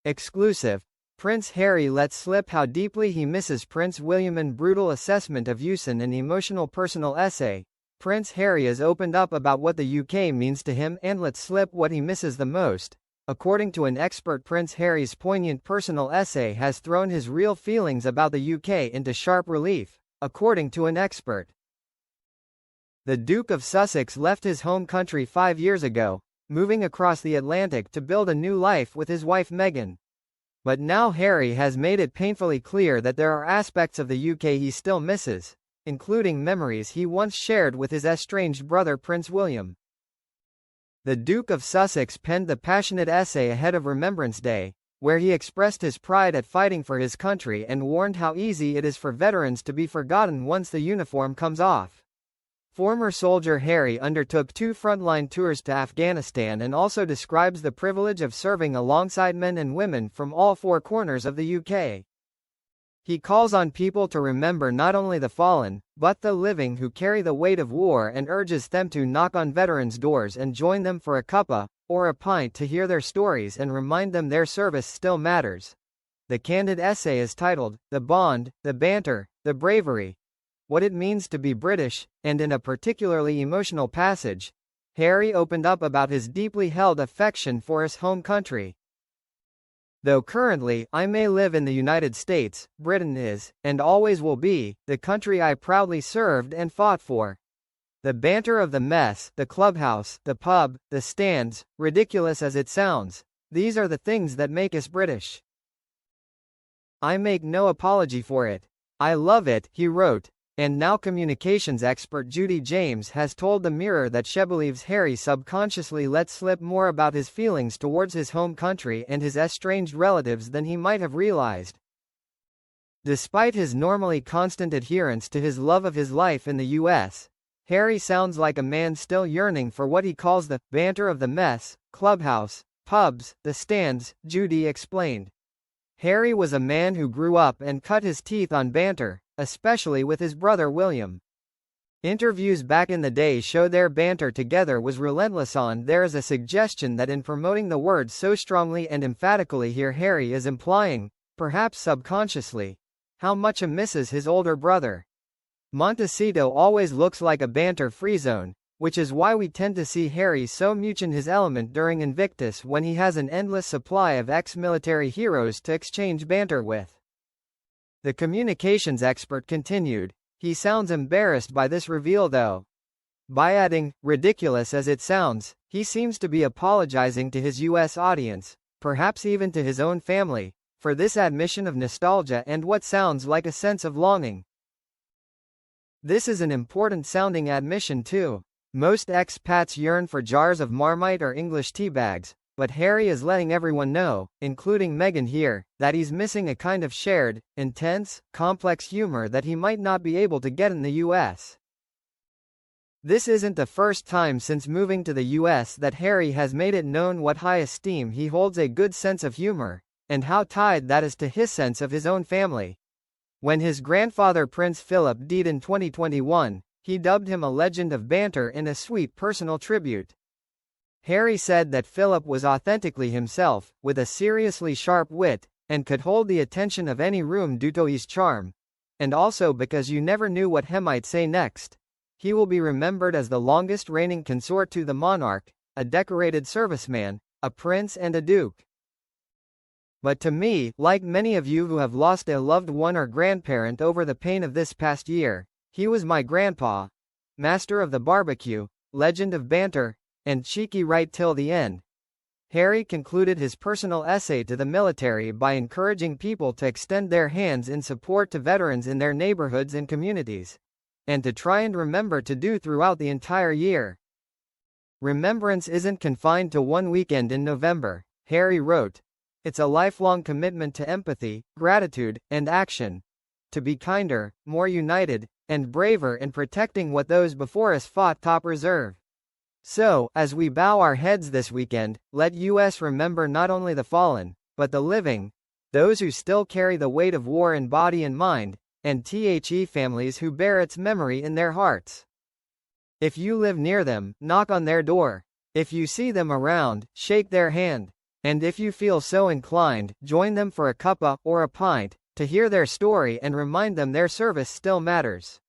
Exclusive. Prince Harry lets slip how deeply he misses Prince William in brutal assessment of use in an emotional personal essay. Prince Harry has opened up about what the UK means to him and lets slip what he misses the most. According to an expert, Prince Harry's poignant personal essay has thrown his real feelings about the UK into sharp relief, according to an expert. The Duke of Sussex left his home country 5 years ago, moving across the Atlantic to build a new life with his wife Meghan. But now Harry has made it painfully clear that there are aspects of the UK he still misses, including memories he once shared with his estranged brother Prince William. The Duke of Sussex penned the passionate essay ahead of Remembrance Day, where he expressed his pride at fighting for his country and warned how easy it is for veterans to be forgotten once the uniform comes off. Former soldier Harry undertook 2 frontline tours to Afghanistan and also describes the privilege of serving alongside men and women from all 4 corners of the UK. He calls on people to remember not only the fallen, but the living who carry the weight of war, and urges them to knock on veterans' doors and join them for a cuppa, or a pint, to hear their stories and remind them their service still matters. The candid essay is titled, "The Bond, the Banter, the Bravery: What It Means to be British," and in a particularly emotional passage, Harry opened up about his deeply held affection for his home country. "Though currently I may live in the United States, Britain is, and always will be, the country I proudly served and fought for. The banter of the mess, the clubhouse, the pub, the stands, ridiculous as it sounds, these are the things that make us British. I make no apology for it. I love it," he wrote. And now communications expert Judy James has told the Mirror that she believes Harry subconsciously let slip more about his feelings towards his home country and his estranged relatives than he might have realized. Despite his normally constant adherence to his love of his life in the US, Harry sounds like a man still yearning for what he calls the banter of the mess, clubhouse, pubs, the stands, Judy explained. Harry was a man who grew up and cut his teeth on banter, especially with his brother William. Interviews back in the day show their banter together was relentless. There is a suggestion that in promoting the word so strongly and emphatically here, Harry is implying, perhaps subconsciously, how much he misses his older brother. Montecito always looks like a banter-free zone, which is why we tend to see Harry so much in his element during Invictus, when he has an endless supply of ex-military heroes to exchange banter with. The communications expert continued, he sounds embarrassed by this reveal though. By adding, ridiculous as it sounds, he seems to be apologizing to his US audience, perhaps even to his own family, for this admission of nostalgia and what sounds like a sense of longing. This is an important sounding admission too. Most expats yearn for jars of Marmite or English tea bags, but Harry is letting everyone know, including Meghan here, that he's missing a kind of shared, intense, complex humor that he might not be able to get in the US. This isn't the first time since moving to the US that Harry has made it known what high esteem he holds a good sense of humor, and how tied that is to his sense of his own family. When his grandfather Prince Philip died in 2021, he dubbed him a legend of banter in a sweet personal tribute. Harry said that Philip was authentically himself, with a seriously sharp wit, and could hold the attention of any room due to his charm. And also because you never knew what he might say next. He will be remembered as the longest reigning consort to the monarch, a decorated serviceman, a prince and a duke. But to me, like many of you who have lost a loved one or grandparent over the pain of this past year, he was my grandpa. Master of the barbecue, legend of banter, and cheeky right till the end. Harry concluded his personal essay to the military by encouraging people to extend their hands in support to veterans in their neighborhoods and communities, and to try and remember to do throughout the entire year. Remembrance isn't confined to one weekend in November, Harry wrote. It's a lifelong commitment to empathy, gratitude, and action. To be kinder, more united, and braver in protecting what those before us fought top reserve. So, as we bow our heads this weekend, let us remember not only the fallen, but the living, those who still carry the weight of war in body and mind, and the families who bear its memory in their hearts. If you live near them, knock on their door. If you see them around, shake their hand. And if you feel so inclined, join them for a cuppa, or a pint, to hear their story and remind them their service still matters.